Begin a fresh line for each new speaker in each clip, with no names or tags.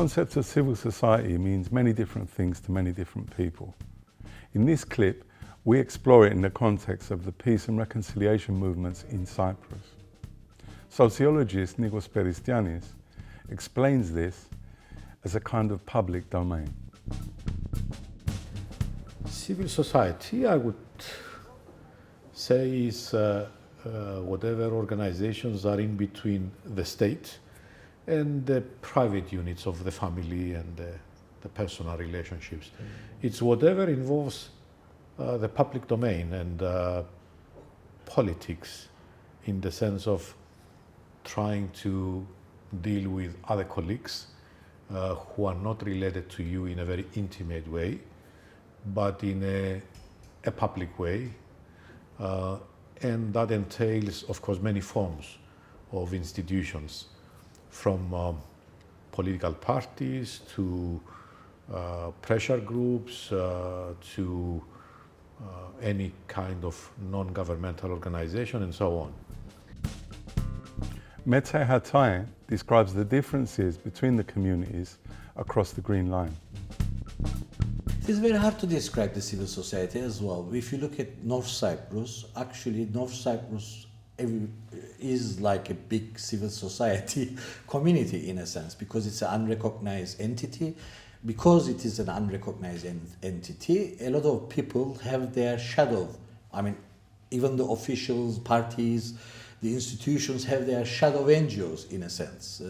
concept of civil society means many different things to many different people. In this clip, we explore it in the context of the peace and reconciliation movements in Cyprus. Sociologist Nikos Peristianis explains this as a kind of public domain.
Civil society, I would say, is whatever organizations are in between the state and the private units of the family and the personal relationships. It's whatever involves the public domain and politics, in the sense of trying to deal with other colleagues who are not related to you in a very intimate way, but in a public way. And that entails, of course, many forms of institutions, from political parties to pressure groups to any kind of non-governmental organization and so on.
Mete Hatay describes the differences between the communities across the Green Line.
It is very hard to describe the civil society as well. If you look at North Cyprus, actually North Cyprus is like a big civil society community in a sense, because it's an unrecognized entity. Because it is an unrecognized entity, a lot of people have their shadow. I mean, even the officials, parties, the institutions have their shadow NGOs in a sense.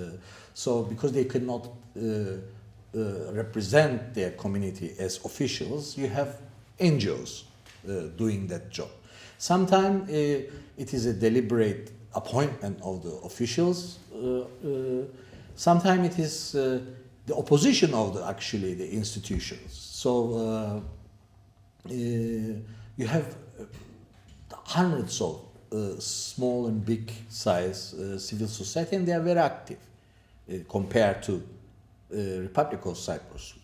So because they cannot represent their community as officials, you have NGOs doing that job. Sometimes it is a deliberate appointment of the officials. Sometimes it is the opposition of the institutions. So you have hundreds of small and big size civil society, and they are very active compared to Republic of Cyprus,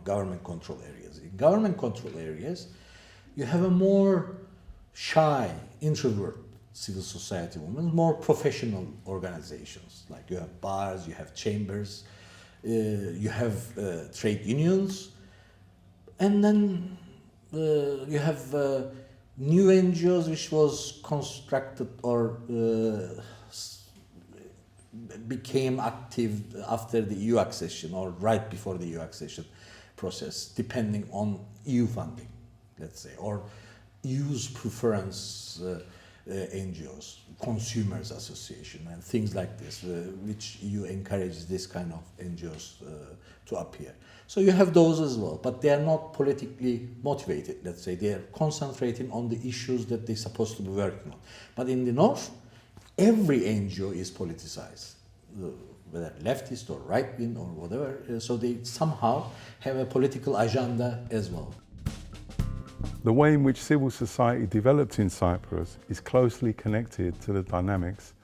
government control areas. In government control areas, you have a more shy, introvert civil society movement, more professional organizations. Like you have bars, you have chambers, you have trade unions, and then you have new NGOs which was constructed or became active after the EU accession or right before the EU accession process, depending on EU funding, let's say, or EU's preference NGOs, consumers association and things like this, which EU encourages this kind of NGOs to appear. So you have those as well, but they are not politically motivated, let's say. They are concentrating on the issues that they're supposed to be working on. But in the north, every NGO is politicized, whether leftist or right-wing or whatever, so they somehow have a political agenda as well.
The way in which civil society developed in Cyprus is closely connected to the dynamics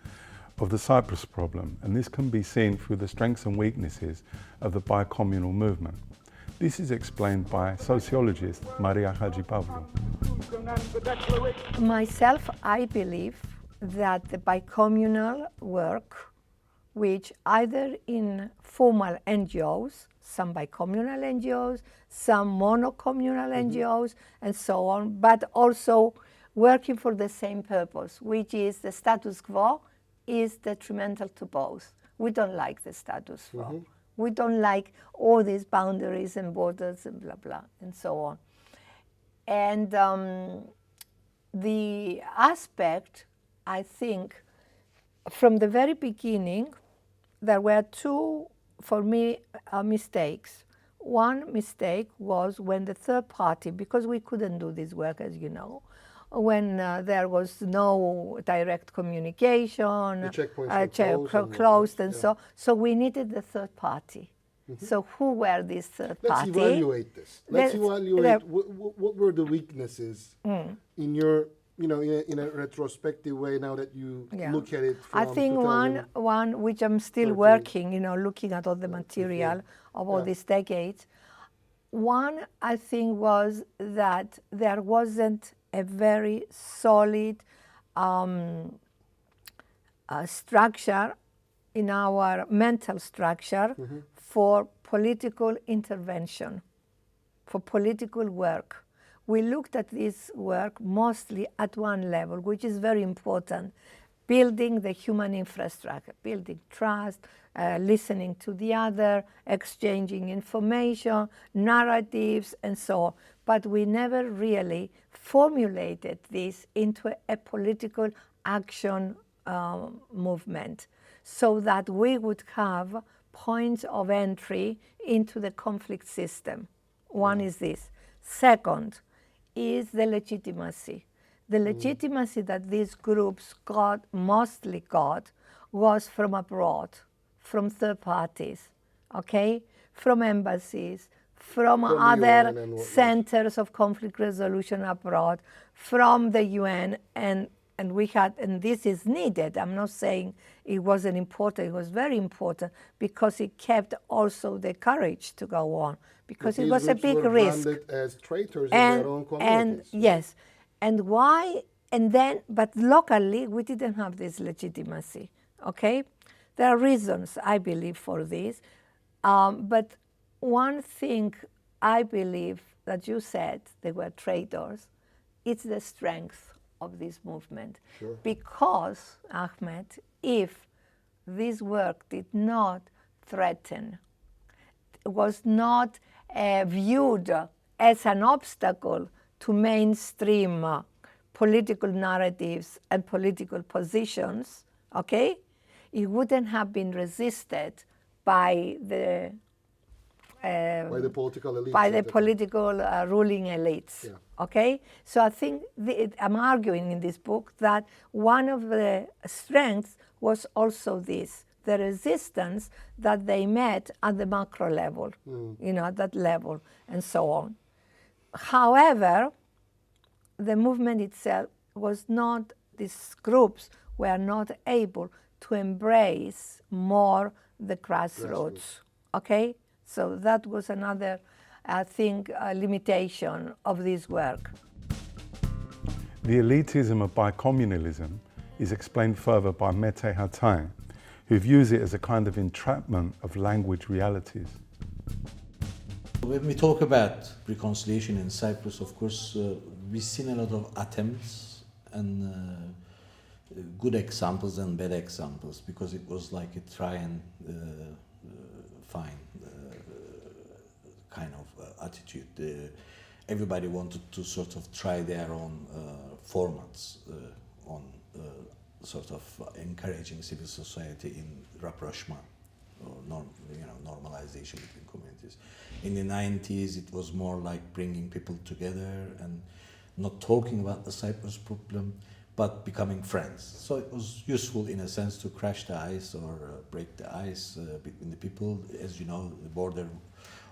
of the Cyprus problem, and this can be seen through the strengths and weaknesses of the bicommunal movement. This is explained by sociologist Maria Hadjipavlou.
Myself, I believe that the bicommunal work, which either in formal NGOs, some bicommunal NGOs, some monocommunal NGOs, and so on, but also working for the same purpose, which is the status quo, is detrimental to both. We don't like the status quo. We don't like all these boundaries and borders and blah, blah, and so on. And the aspect, I think, from the very beginning, there were two, for me, mistakes. One mistake was when the third party, because we couldn't do this work, as you know, when there was no direct communication,
the checkpoints were
closed and so we needed the third party. So who were these third party?
Let's evaluate this. Let's evaluate what were the weaknesses in your, in a retrospective way now that you look at it from
I think one which I'm still working, looking at all the material of all these decades. One, I think, was that there wasn't a very solid structure in our mental structure for political intervention, for political work. We looked at this work mostly at one level, which is very important, building the human infrastructure, building trust, listening to the other, exchanging information, narratives, and so on. But we never really formulated this into a political action movement so that we would have points of entry into the conflict system. One is this. Second is the legitimacy. The legitimacy that these groups mostly got was from abroad, from third parties, okay? From embassies, from other centers of conflict resolution abroad, from the UN, and this is needed. I'm not saying it wasn't important, it was very important because it kept also the courage to go on, because it was a big risk.
Branded as traitors in their own communities.
Yes, and why? And then, but locally, we didn't have this legitimacy, okay? There are reasons, I believe, for this. But one thing I believe that you said, they were traitors, it's the strength of this movement.
Sure.
Because, Ahmed, if this work did not threaten, was not viewed as an obstacle to mainstream political narratives and political positions, okay, it wouldn't have been resisted by the
political elites.
By the political ruling elites.
Yeah.
Okay? So I think I'm arguing in this book that one of the strengths was also this, the resistance that they met at the macro level, at that level, and so on. However, the movement itself was not, these groups were not able to embrace more the grassroots. Okay? So that was another, I think, limitation of this work.
The elitism of bicommunalism is explained further by Mete Hatay, who views it as a kind of entrapment of language realities.
When we talk about reconciliation in Cyprus, of course, we've seen a lot of attempts and good examples and bad examples, because it was like a try and find kind of attitude. Everybody wanted to sort of try their own formats on sort of encouraging civil society in rapprochement, or normalization between communities. In the 90s, it was more like bringing people together and not talking about the Cyprus problem, but becoming friends. So it was useful in a sense to crash the ice or break the ice between the people. As you know, the border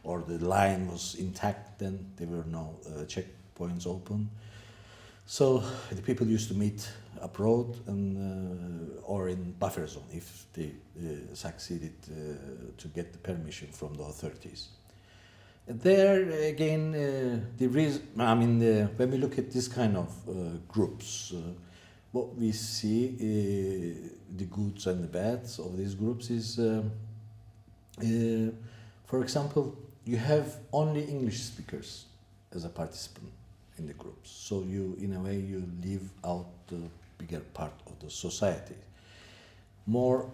or the line was intact then, there were no checkpoints open. So the people used to meet abroad and, or in buffer zone if they succeeded to get the permission from the authorities. There again, the reason, when we look at this kind of groups, what we see, the goods and the bads of these groups is, for example, you have only English speakers as a participant in the groups. So you, in a way, you leave out the bigger part of the society. More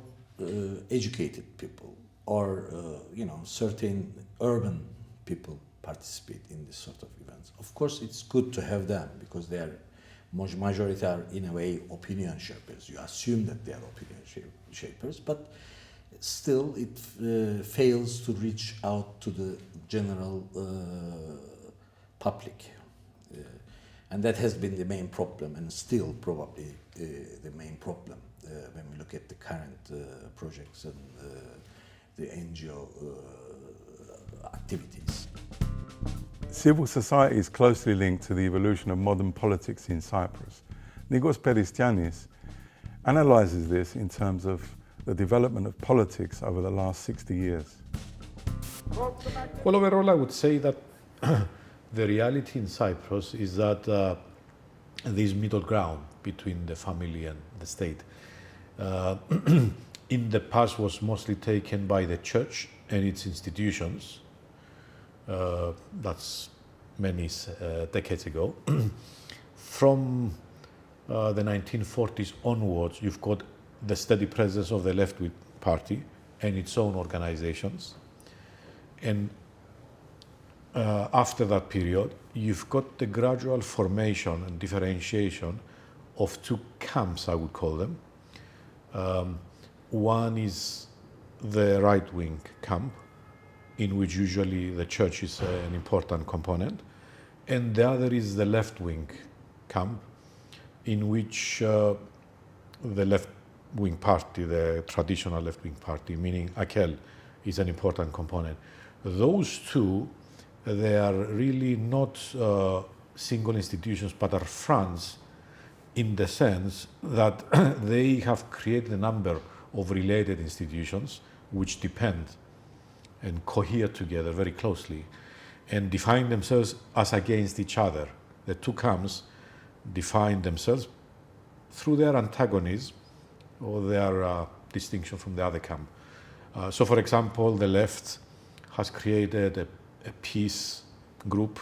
educated people or, certain urban people participate in this sort of events. Of course, it's good to have them because they are, majority are in a way opinion shapers. You assume that they are opinion shapers, but still it fails to reach out to the general public. And that has been the main problem, and still probably the main problem when we look at the current projects and the NGO activities.
Civil society is closely linked to the evolution of modern politics in Cyprus. Nikos Peristianis analyzes this in terms of the development of politics over the last 60 years.
Well, overall, I would say that the reality in Cyprus is that this middle ground between the family and the state in the past was mostly taken by the church and its institutions. That's many decades ago. From the 1940s onwards, you've got the steady presence of the left-wing party and its own organizations. And after that period, you've got the gradual formation and differentiation of two camps, I would call them. One is the right-wing camp, in which usually the church is an important component, and the other is the left-wing camp, in which the left-wing party, the traditional left-wing party, meaning AKEL, is an important component. Those two, they are really not single institutions, but are fronts in the sense that they have created a number of related institutions which depend and cohere together very closely and define themselves as against each other. The two camps define themselves through their antagonism or their distinction from the other camp. So for example, the left has created a peace group,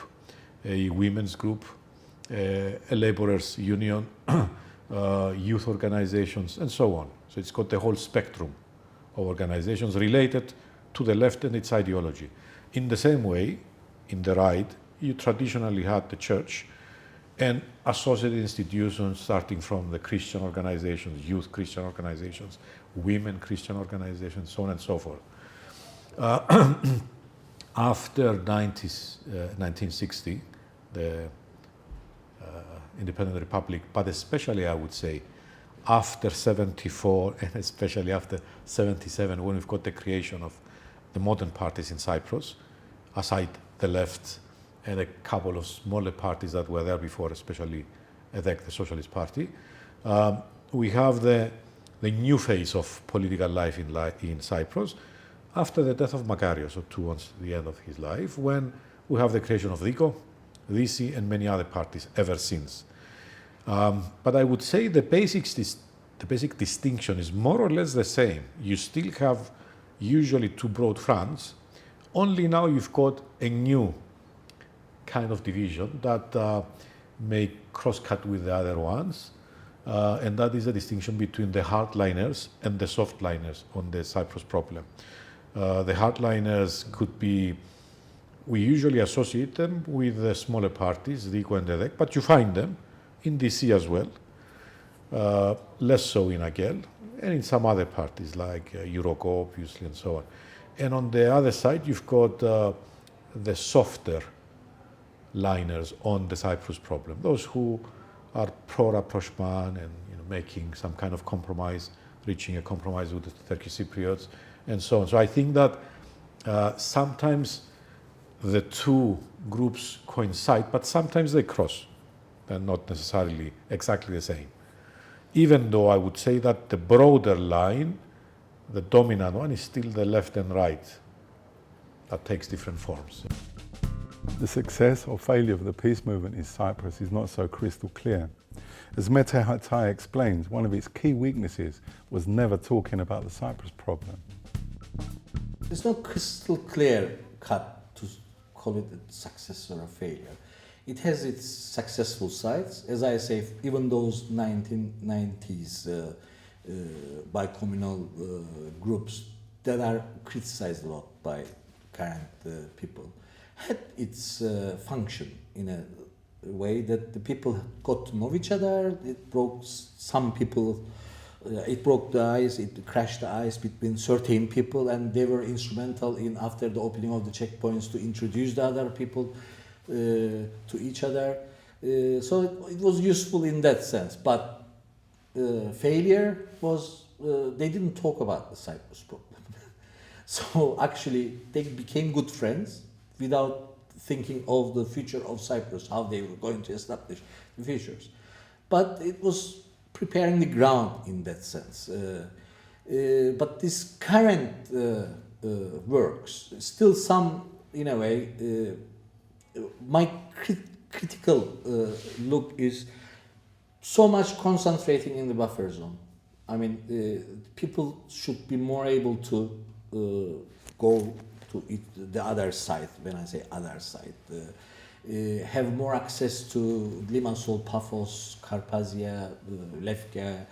a women's group, a laborers' union, youth organizations, and so on. So it's got the whole spectrum of organizations related to the left and its ideology. In the same way, in the right, you traditionally had the church and associated institutions starting from the Christian organizations, youth Christian organizations, women Christian organizations, so on and so forth. After 1960, the independent republic, but especially I would say after 74 and especially after 77, when we've got the creation of the modern parties in Cyprus, aside the left and a couple of smaller parties that were there before, especially EDEC, the Socialist Party, we have the new phase of political life in Cyprus after the death of Makarios, or towards the end of his life, when we have the creation of DIKO, DISI, and many other parties ever since. But I would say the basic distinction is more or less the same. You still have usually two broad fronts, only now you've got a new kind of division that may cross-cut with the other ones, and that is a distinction between the hardliners and the softliners on the Cyprus problem. The hardliners could be, we usually associate them with the smaller parties, DIKO and EDEC, but you find them in DC as well, less so in AKEL, and in some other parties like Euroko, obviously, and so on. And on the other side, you've got the softer liners on the Cyprus problem, those who are pro-rapprochement and making some kind of compromise, reaching a compromise with the Turkish Cypriots, and so on. So I think that sometimes the two groups coincide, but sometimes they cross. They're not necessarily exactly the same. Even though I would say that the broader line, the dominant one, is still the left and right. That takes different forms.
The success or failure of the peace movement in Cyprus is not so crystal clear. As Mete Hatay explains, one of its key weaknesses was never talking about the Cyprus problem.
There's no crystal clear cut to call it a success or a failure. It has its successful sides. As I say, even those 1990s bicommunal groups that are criticized a lot by current people had its function in a way that the people got to know each other. It broke some people, it broke the ice, it crashed the ice between certain people, and they were instrumental in, after the opening of the checkpoints, to introduce the other people to each other. So it was useful in that sense. But failure was, they didn't talk about the Cyprus problem. So actually they became good friends without thinking of the future of Cyprus, how they were going to establish the futures. But it was preparing the ground in that sense. But this current works, still some, in a way, my critical look is so much concentrating in the buffer zone. I mean, people should be more able to go to the other side. When I say other side, have more access to Limassol, Paphos, Carpazia, Lefka,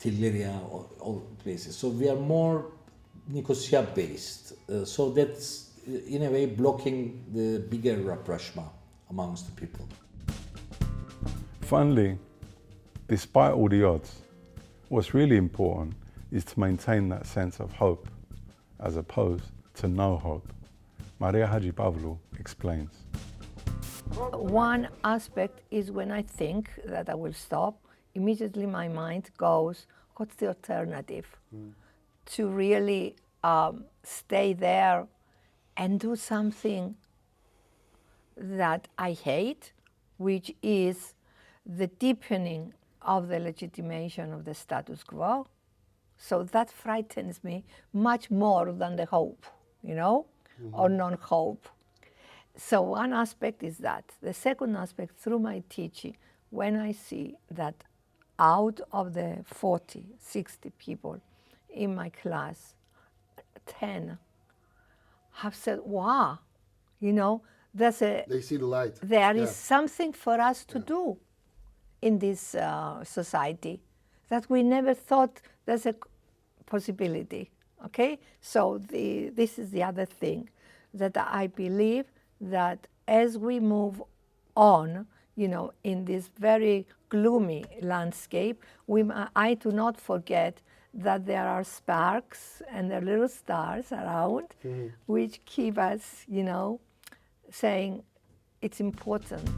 Tilleria, all places. So we are more Nicosia based. So that's in a way blocking the bigger rapprochement amongst the people.
Finally, despite all the odds, what's really important is to maintain that sense of hope as opposed to no hope. Maria Hagipavlou explains.
One aspect is when I think that I will stop, immediately my mind goes, what's the alternative? To really stay there and do something that I hate, which is the deepening of the legitimation of the status quo. So that frightens me much more than the hope, you know, or non-hope. So one aspect is that. The second aspect, through my teaching, when I see that out of the 40, 60 people in my class, 10 have said, wow, you know,
They see the light.
There is something for us to do in this society that we never thought there's a possibility, okay? So this is the other thing, that I believe that as we move on, you know, in this very gloomy landscape, I do not forget that there are sparks and there are little stars around which keep us, you know, saying it's important.